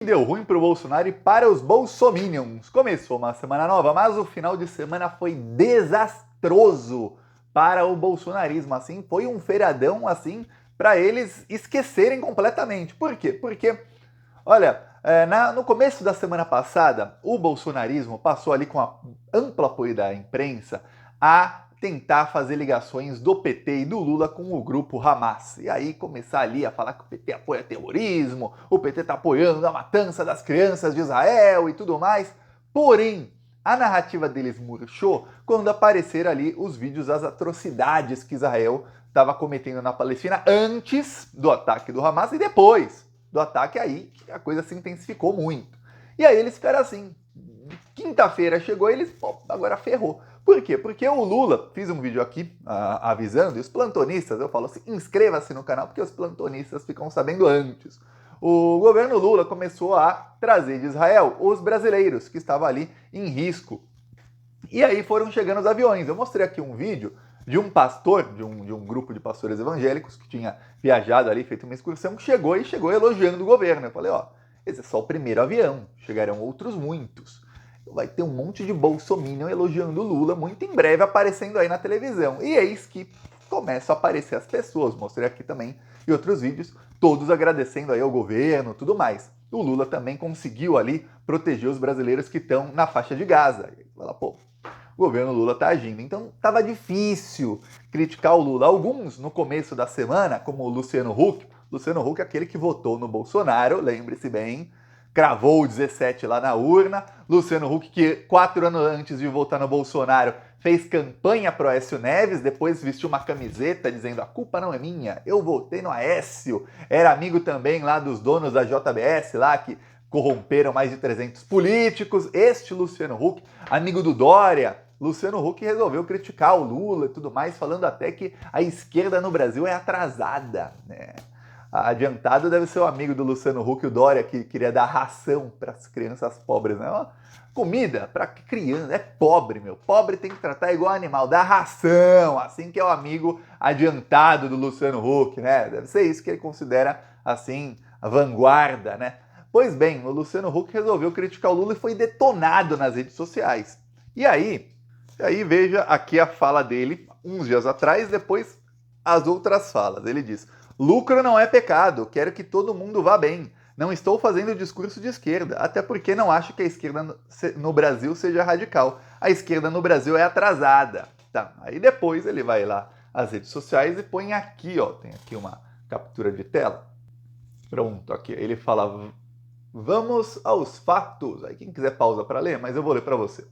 Deu ruim para o Bolsonaro e para os bolsominions. Começou uma semana nova, mas o final de semana foi desastroso para o bolsonarismo. Assim, foi um feriadão assim para eles esquecerem completamente. Por quê? Porque, olha, no começo da semana passada, o bolsonarismo passou ali com a amplo apoio da imprensa a tentar fazer ligações do PT e do Lula com o grupo Hamas. E aí começar ali a falar que o PT apoia terrorismo, o PT está apoiando a matança das crianças de Israel e tudo mais. Porém, a narrativa deles murchou quando apareceram ali os vídeos das atrocidades que Israel estava cometendo na Palestina antes do ataque do Hamas e depois do ataque, aí a coisa se intensificou muito. E aí eles ficaram assim, quinta-feira chegou e eles, agora ferrou. Por quê? Porque o Lula, fiz um vídeo aqui avisando, e os plantonistas, eu falo assim, inscreva-se no canal, porque os plantonistas ficam sabendo antes. O governo Lula começou a trazer de Israel os brasileiros que estavam ali em risco. E aí foram chegando os aviões. Eu mostrei aqui um vídeo de um pastor, de um grupo de pastores evangélicos que tinha viajado ali, feito uma excursão, que chegou elogiando o governo. Eu falei, ó, esse é só o primeiro avião, chegarão outros muitos. Vai ter um monte de bolsominion elogiando o Lula muito em breve aparecendo aí na televisão. E eis que começam a aparecer as pessoas, mostrei aqui também em outros vídeos, todos agradecendo aí ao governo, tudo mais. O Lula também conseguiu ali proteger os brasileiros que estão na faixa de Gaza. E fala, pô, o governo Lula tá agindo. Então tava difícil criticar o Lula. Alguns no começo da semana, como o Luciano Huck é aquele que votou no Bolsonaro, lembre-se bem, cravou o 17 lá na urna. Luciano Huck, que 4 anos antes de votar no Bolsonaro, fez campanha pro Aécio Neves, depois vestiu uma camiseta dizendo a culpa não é minha, eu votei no Aécio. Era amigo também lá dos donos da JBS lá, que corromperam mais de 300 políticos. Este Luciano Huck, amigo do Dória. Luciano Huck resolveu criticar o Lula e tudo mais, falando até que a esquerda no Brasil é atrasada, né? Adiantado deve ser o amigo do Luciano Huck, o Dória, que queria dar ração para as crianças pobres, né? Comida para criança, é pobre, meu. Pobre tem que tratar igual animal, dá ração, assim que é o amigo adiantado do Luciano Huck, né? Deve ser isso que ele considera, assim, a vanguarda, né? Pois bem, o Luciano Huck resolveu criticar o Lula e foi detonado nas redes sociais. E aí veja aqui a fala dele, uns dias atrás, depois as outras falas. Ele diz: lucro não é pecado, quero que todo mundo vá bem. Não estou fazendo discurso de esquerda, até porque não acho que a esquerda no Brasil seja radical. A esquerda no Brasil é atrasada. Tá, aí depois ele vai lá às redes sociais e põe aqui, ó, tem aqui uma captura de tela. Pronto, aqui ele fala: vamos aos fatos. Aí quem quiser pausa para ler, mas eu vou ler para você.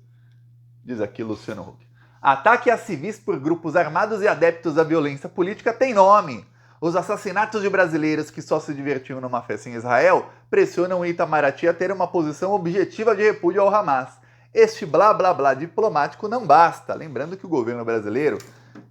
Diz aqui Luciano Huck: ataque a civis por grupos armados e adeptos à violência política tem nome. Os assassinatos de brasileiros que só se divertiam numa festa em Israel pressionam o Itamaraty a ter uma posição objetiva de repúdio ao Hamas. Este blá blá blá diplomático não basta. Lembrando que o governo brasileiro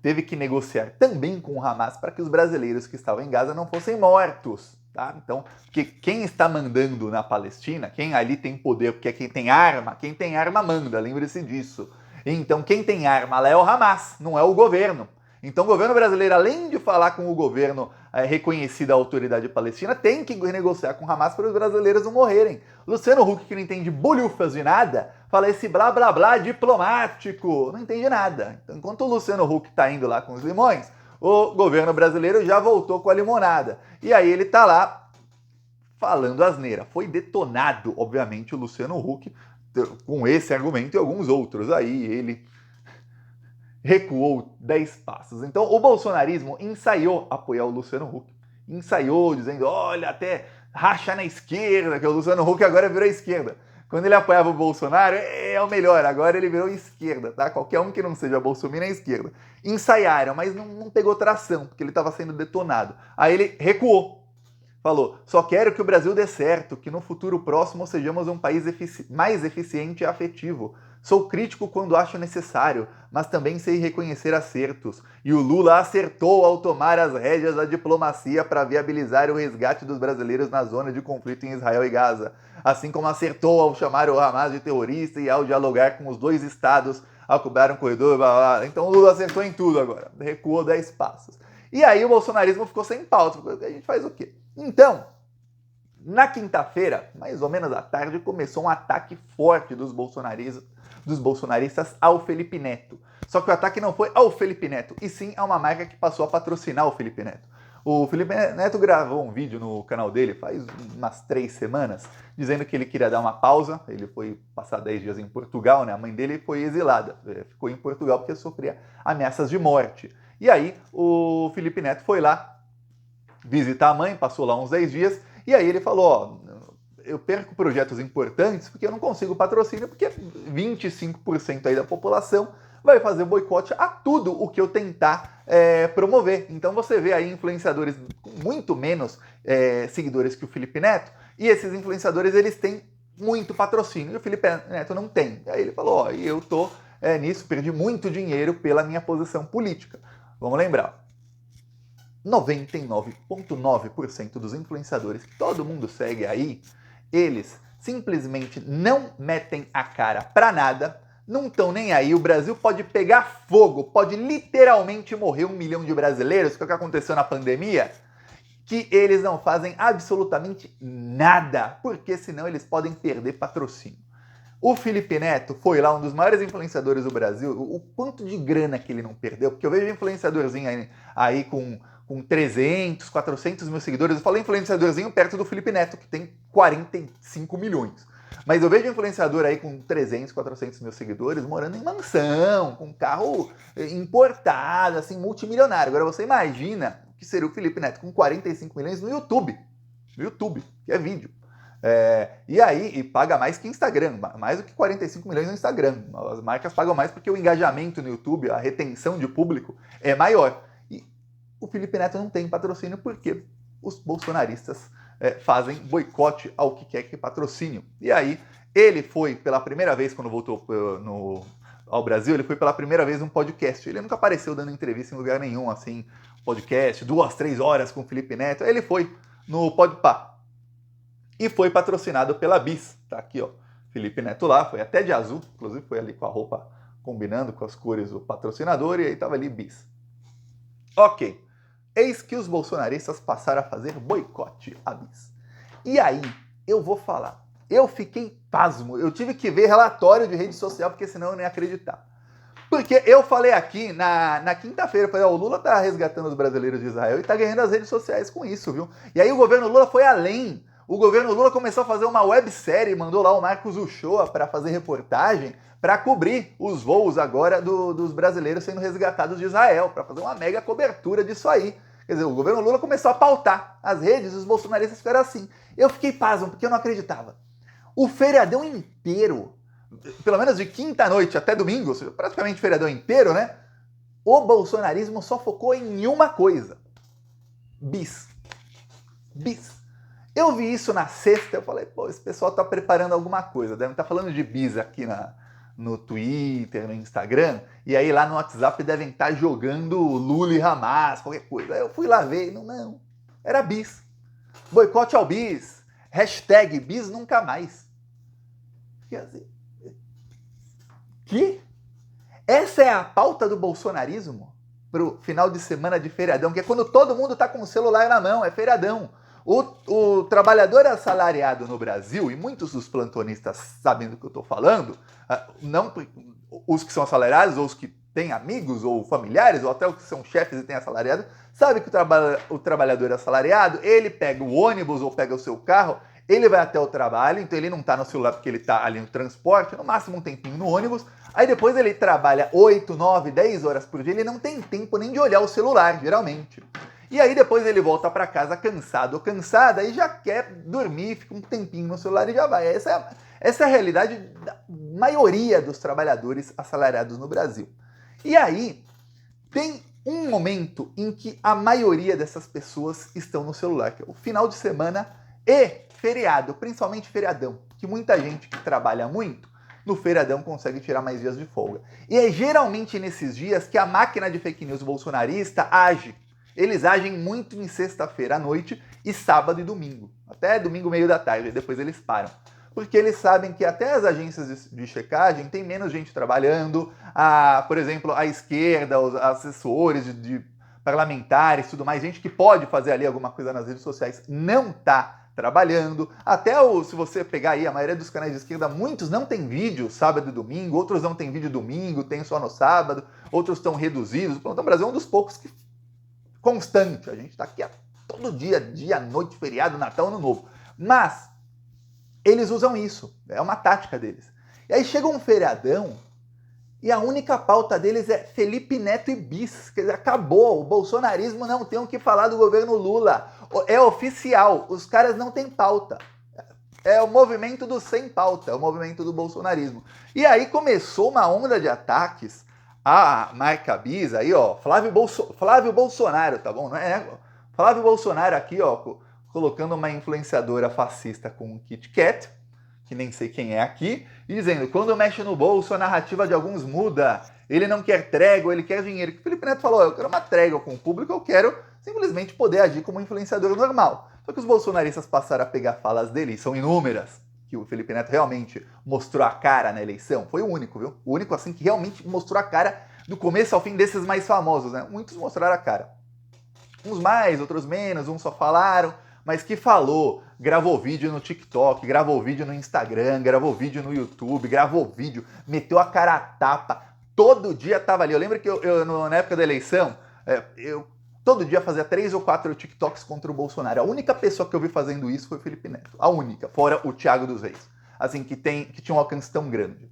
teve que negociar também com o Hamas para que os brasileiros que estavam em Gaza não fossem mortos. Tá? Então, porque quem está mandando na Palestina, quem ali tem poder, porque é quem tem arma manda, lembre-se disso. Então, quem tem arma lá é o Hamas, não é o governo. Então, o governo brasileiro, além de falar com o governo reconhecido a autoridade palestina, tem que negociar com o Hamas para os brasileiros não morrerem. Luciano Huck, que não entende bolhufas de nada, fala esse blá blá blá diplomático, não entende nada. Então, enquanto o Luciano Huck está indo lá com os limões, o governo brasileiro já voltou com a limonada. E aí ele tá lá falando asneira. Foi detonado, obviamente, o Luciano Huck com esse argumento e alguns outros. Aí ele recuou 10 passos. Então o bolsonarismo ensaiou apoiar o Luciano Huck. Ensaiou dizendo, olha, até racha na esquerda, que o Luciano Huck agora virou esquerda. Quando ele apoiava o Bolsonaro, é o melhor, agora ele virou esquerda, tá? Qualquer um que não seja bolsominion é esquerda. Ensaiaram, mas não pegou tração, porque ele estava sendo detonado. Aí ele recuou. Falou, só quero que o Brasil dê certo, que no futuro próximo sejamos um país mais eficiente e afetivo. Sou crítico quando acho necessário, mas também sei reconhecer acertos. E o Lula acertou ao tomar as rédeas da diplomacia para viabilizar o resgate dos brasileiros na zona de conflito em Israel e Gaza. Assim como acertou ao chamar o Hamas de terrorista e ao dialogar com os dois estados, ao cobrar um corredor, blá, blá, blá. Então o Lula acertou em tudo agora, recuou 10 passos. E aí o bolsonarismo ficou sem pauta, a gente faz o quê? Então, Na quinta-feira, mais ou menos à tarde, começou um ataque forte dos bolsonaristas ao Felipe Neto. Só que o ataque não foi ao Felipe Neto, e sim a uma marca que passou a patrocinar o Felipe Neto. O Felipe Neto gravou um vídeo no canal dele faz umas 3 semanas, dizendo que ele queria dar uma pausa. Ele foi passar 10 dias em Portugal, né? A mãe dele foi exilada, ficou em Portugal porque sofria ameaças de morte. E aí o Felipe Neto foi lá visitar a mãe, passou lá uns 10 dias, e aí ele falou, ó, eu perco projetos importantes porque eu não consigo patrocínio, porque 25% aí da população vai fazer boicote a tudo o que eu tentar promover. Então você vê aí influenciadores com muito menos seguidores que o Felipe Neto, e esses influenciadores eles têm muito patrocínio, e o Felipe Neto não tem. Aí ele falou, ó, e eu tô nisso, perdi muito dinheiro pela minha posição política. Vamos lembrar, 99,9% dos influenciadores que todo mundo segue aí, eles simplesmente não metem a cara pra nada, não estão nem aí. O Brasil pode pegar fogo, pode literalmente morrer 1 milhão de brasileiros, que é o que aconteceu na pandemia, que eles não fazem absolutamente nada, porque senão eles podem perder patrocínio. O Felipe Neto foi lá, um dos maiores influenciadores do Brasil, o quanto de grana que ele não perdeu, porque eu vejo influenciadorzinho aí com 300, 400 mil seguidores. Eu falo influenciadorzinho perto do Felipe Neto, que tem 45 milhões. Mas eu vejo influenciador aí com 300, 400 mil seguidores morando em mansão, com carro importado, assim, multimilionário. Agora você imagina que seria o Felipe Neto com 45 milhões no YouTube. No YouTube, que é vídeo. E aí, paga mais que Instagram, mais do que 45 milhões no Instagram. As marcas pagam mais porque o engajamento no YouTube, a retenção de público é maior. O Felipe Neto não tem patrocínio porque os bolsonaristas fazem boicote ao que quer que patrocínio. E aí, ele foi pela primeira vez, quando voltou ao Brasil, ele foi pela primeira vez num podcast. Ele nunca apareceu dando entrevista em lugar nenhum, assim, podcast, 2, 3 horas com o Felipe Neto. Ele foi no Podpah e foi patrocinado pela Bis. Tá aqui, ó, Felipe Neto lá, foi até de azul, inclusive foi ali com a roupa combinando com as cores do patrocinador, e aí tava ali Bis. Ok. Eis que os bolsonaristas passaram a fazer boicote à Bis. E aí, eu vou falar, eu fiquei pasmo, eu tive que ver relatório de rede social, porque senão eu nem ia acreditar. Porque eu falei aqui na quinta-feira, falei, ó, o Lula tá resgatando os brasileiros de Israel e tá ganhando as redes sociais com isso, viu? E aí o governo Lula foi além. O governo Lula começou a fazer uma websérie, mandou lá o Marcos Uchoa para fazer reportagem, para cobrir os voos agora dos brasileiros sendo resgatados de Israel, para fazer uma mega cobertura disso aí. Quer dizer, o governo Lula começou a pautar as redes e os bolsonaristas ficaram assim. Eu fiquei pasmo, porque eu não acreditava. O feriadão inteiro, pelo menos de quinta-noite até domingo, ou seja, praticamente feriadão inteiro, né? O bolsonarismo só focou em uma coisa. Bis. Bis. Eu vi isso na sexta, eu falei, pô, esse pessoal tá preparando alguma coisa. Devem estar falando de bis aqui no Twitter, no Instagram, e aí lá no WhatsApp devem estar jogando Lula e Hamas, qualquer coisa. Aí eu fui lá ver, não, era bis. Boicote ao bis, hashtag bis nunca mais. Fiquei assim, que? Essa é a pauta do bolsonarismo pro final de semana de feriadão, que é quando todo mundo tá com o celular na mão, é feriadão. O trabalhador assalariado no Brasil, e muitos dos plantonistas sabem do que eu estou falando, não os que são assalariados, ou os que têm amigos, ou familiares, ou até os que são chefes e têm assalariado, sabe que o trabalhador assalariado, ele pega o ônibus ou pega o seu carro, ele vai até o trabalho, então ele não está no celular porque ele está ali no transporte, no máximo um tempinho no ônibus, aí depois ele trabalha 8, 9, 10 horas por dia, ele não tem tempo nem de olhar o celular, geralmente. E aí depois ele volta para casa cansado ou cansada e já quer dormir, fica um tempinho no celular e já vai. Essa é a realidade da maioria dos trabalhadores assalariados no Brasil. E aí tem um momento em que a maioria dessas pessoas estão no celular, que é o final de semana e feriado, principalmente feriadão, que muita gente que trabalha muito, no feriadão consegue tirar mais dias de folga. E é geralmente nesses dias que a máquina de fake news bolsonarista age. Eles agem muito em sexta-feira à noite e sábado e domingo. Até domingo, meio da tarde, depois eles param. Porque eles sabem que até as agências de checagem tem menos gente trabalhando. Por exemplo, a esquerda, os assessores de parlamentares, tudo mais, gente que pode fazer ali alguma coisa nas redes sociais, não está trabalhando. Até se você pegar aí a maioria dos canais de esquerda, muitos não tem vídeo sábado e domingo, outros não tem vídeo domingo, tem só no sábado, outros estão reduzidos. O Plantão Brasil é um dos poucos que constante. A gente está aqui todo dia, noite, feriado, Natal, Ano Novo. Mas eles usam isso, é uma tática deles. E aí chega um feriadão e a única pauta deles é Felipe Neto e bis. Quer dizer, acabou. O bolsonarismo não tem o que falar do governo Lula. É oficial. Os caras não têm pauta. É o movimento do sem pauta. É o movimento do bolsonarismo. E aí começou uma onda de ataques à marca bis. Aí, ó, Flávio Bolsonaro, tá bom? Não é? Flávio Bolsonaro aqui, ó, colocando uma influenciadora fascista com um Kit Kat, que nem sei quem é aqui, e dizendo, quando mexe no bolso, a narrativa de alguns muda. Ele não quer trégua, ele quer dinheiro. O Felipe Neto falou, eu quero uma trégua com o público, eu quero simplesmente poder agir como um influenciador normal. Só que os bolsonaristas passaram a pegar falas dele, e são inúmeras, que o Felipe Neto realmente mostrou a cara na eleição. Foi o único, viu? O único, assim, que realmente mostrou a cara do começo ao fim desses mais famosos, né? Muitos mostraram a cara. Uns mais, outros menos, uns só falaram, mas que falou, gravou vídeo no TikTok, gravou vídeo no Instagram, gravou vídeo no YouTube, gravou vídeo, meteu a cara a tapa, todo dia tava ali. Eu lembro que na época da eleição, eu todo dia fazia 3 ou 4 TikToks contra o Bolsonaro. A única pessoa que eu vi fazendo isso foi o Felipe Neto, a única, fora o Thiago dos Reis, assim, que tinha um alcance tão grande.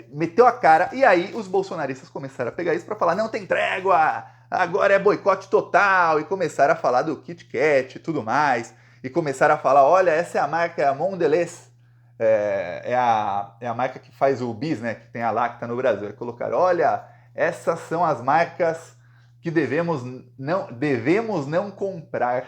Meteu a cara, e aí os bolsonaristas começaram a pegar isso para falar, não tem trégua, agora é boicote total, e começaram a falar do Kit Kat e tudo mais, e começaram a falar, olha, essa é a marca, é a Mondelez, é a marca que faz o bis, né, que tem a Lacta no Brasil. E colocaram, olha, essas são as marcas que devemos não comprar,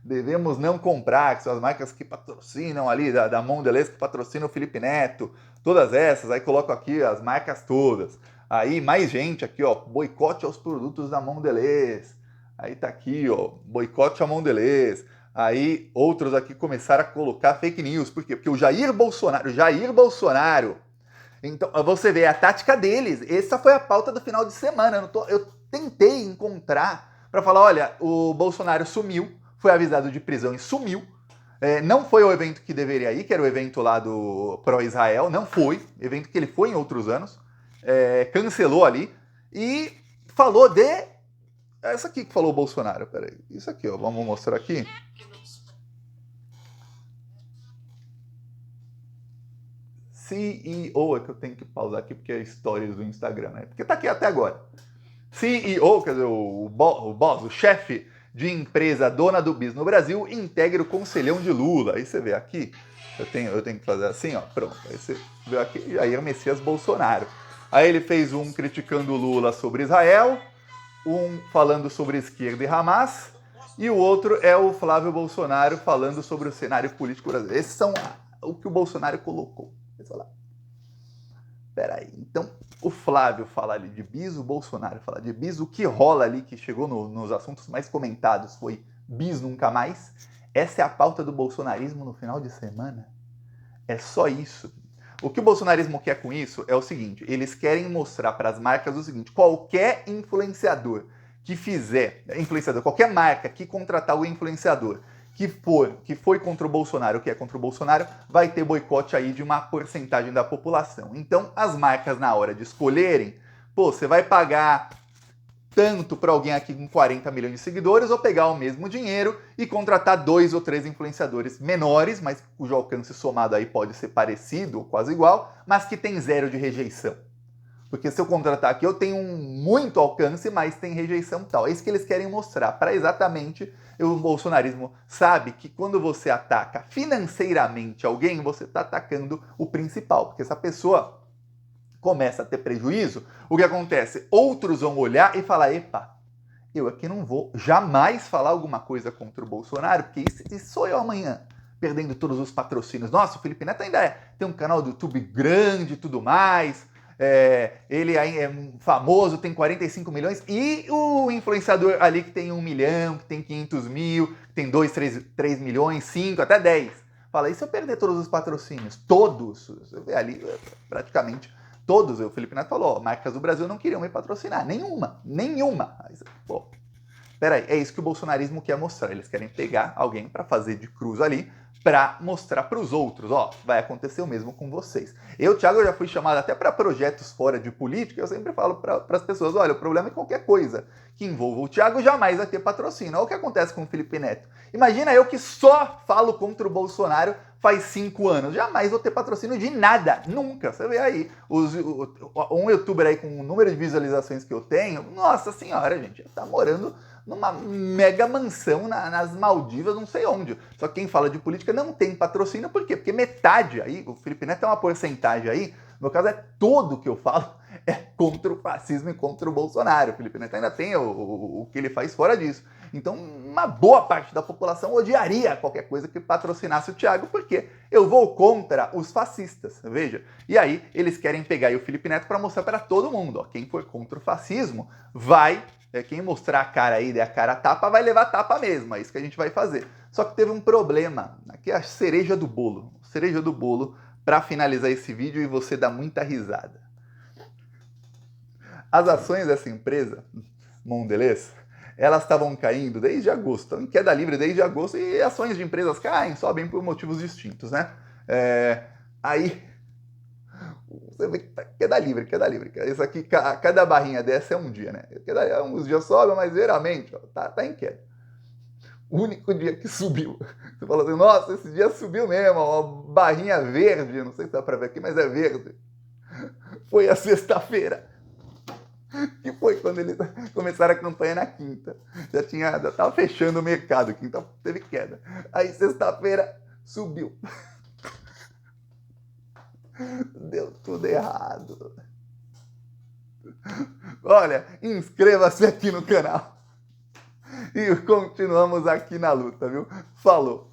devemos não comprar, que são as marcas que patrocinam ali, da Mondelez, que patrocina o Felipe Neto, todas essas, aí coloco aqui as marcas todas. Aí mais gente aqui, ó, boicote aos produtos da Mondelez. Aí tá aqui, ó, boicote à Mondelez. Aí outros aqui começaram a colocar fake news. Por quê? Porque o Jair Bolsonaro. Então, você vê a tática deles. Essa foi a pauta do final de semana. Eu tentei encontrar para falar, olha, o Bolsonaro sumiu, foi avisado de prisão e sumiu. Não foi o evento que deveria ir, que era o evento lá do pró-Israel. Não foi, evento que ele foi em outros anos. Cancelou ali e falou de... Essa aqui que falou o Bolsonaro, peraí. Isso aqui, ó, vamos mostrar aqui. CEO, é que eu tenho que pausar aqui porque é stories do Instagram, né? Porque tá aqui até agora. CEO, quer dizer, o boss, o chefe de empresa dona do bis no Brasil, integra o conselhão de Lula. Aí você vê aqui, eu tenho que fazer assim, ó, pronto. Aí você vê aqui, Jair Messias Bolsonaro. Aí ele fez um criticando o Lula sobre Israel, um falando sobre esquerda e Hamas, e o outro é o Flávio Bolsonaro falando sobre o cenário político brasileiro. Esses são o que o Bolsonaro colocou. Peraí, então o Flávio fala ali de bis, o Bolsonaro fala de bis, o que rola ali, que chegou nos assuntos mais comentados, foi bis nunca mais. Essa é a pauta do bolsonarismo no final de semana. É só isso. O que o bolsonarismo quer com isso é o seguinte, eles querem mostrar para as marcas o seguinte, qualquer influenciador que fizer, qualquer marca que contratar o influenciador que foi contra o Bolsonaro, que é contra o Bolsonaro, vai ter boicote aí de uma porcentagem da população. Então, as marcas, na hora de escolherem, você vai pagar tanto para alguém aqui com 40 milhões de seguidores, ou pegar o mesmo dinheiro e contratar 2 ou 3 influenciadores menores, mas cujo alcance somado aí pode ser parecido ou quase igual, mas que tem 0 de rejeição. Porque se eu contratar aqui, eu tenho muito alcance, mas tem rejeição tal. É isso que eles querem mostrar, para exatamente o bolsonarismo sabe que quando você ataca financeiramente alguém, você está atacando o principal. Porque essa pessoa começa a ter prejuízo, o que acontece? Outros vão olhar e falar, epa, eu aqui não vou jamais falar alguma coisa contra o Bolsonaro, porque isso sou eu amanhã, perdendo todos os patrocínios. Nossa, o Felipe Neto ainda tem um canal do YouTube grande e tudo mais, ele é famoso, tem 45 milhões, e o influenciador ali que tem 1 milhão, que tem 500 mil, que tem 2, 3 milhões, 5, até 10. Fala, e se eu perder todos os patrocínios? Todos, você vê ali praticamente todos, o Felipe Neto falou, marcas do Brasil não queriam me patrocinar, nenhuma. Aí, pô, peraí, é isso que o bolsonarismo quer mostrar. Eles querem pegar alguém para fazer de cruz ali, para mostrar para os outros, ó, vai acontecer o mesmo com vocês. Eu, Thiago, já fui chamado até para projetos fora de política, eu sempre falo para as pessoas, olha, o problema é qualquer coisa que envolva o Thiago jamais vai ter patrocínio. Olha o que acontece com o Felipe Neto. Imagina eu que só falo contra o Bolsonaro faz 5 anos. Jamais vou ter patrocínio de nada. Nunca. Você vê aí, um youtuber aí com o número de visualizações que eu tenho, nossa senhora, gente, tá morando numa mega mansão nas Maldivas, não sei onde. Só que quem fala de política não tem patrocínio, por quê? Porque metade aí, o Felipe Neto é uma porcentagem aí, no meu caso é todo o que eu falo, é contra o fascismo e contra o Bolsonaro. O Felipe Neto ainda tem o que ele faz fora disso. Então, uma boa parte da população odiaria qualquer coisa que patrocinasse o Thiago, porque eu vou contra os fascistas, veja. E aí, eles querem pegar aí o Felipe Neto para mostrar para todo mundo, ó, quem for contra o fascismo vai, quem mostrar a cara aí, der a cara a tapa, vai levar tapa mesmo, é isso que a gente vai fazer. Só que teve um problema, aqui é a cereja do bolo, para finalizar esse vídeo e você dá muita risada. As ações dessa empresa, Mondelez, elas estavam caindo desde agosto, estão em queda livre desde agosto, e ações de empresas caem, sobem por motivos distintos, né? Aí, você vê que tá queda livre. Isso aqui, cada barrinha dessa é um dia, né? Uns dias sobe, mas geralmente ó, tá em queda. O único dia que subiu, você fala assim, nossa, esse dia subiu mesmo, ó, uma barrinha verde, não sei se dá pra ver aqui, mas é verde. Foi a sexta-feira. Que foi quando eles começaram a campanha na quinta. Já tava fechando o mercado, quinta teve queda. Aí sexta-feira subiu. Deu tudo errado. Olha, inscreva-se aqui no canal. E continuamos aqui na luta, viu? Falou!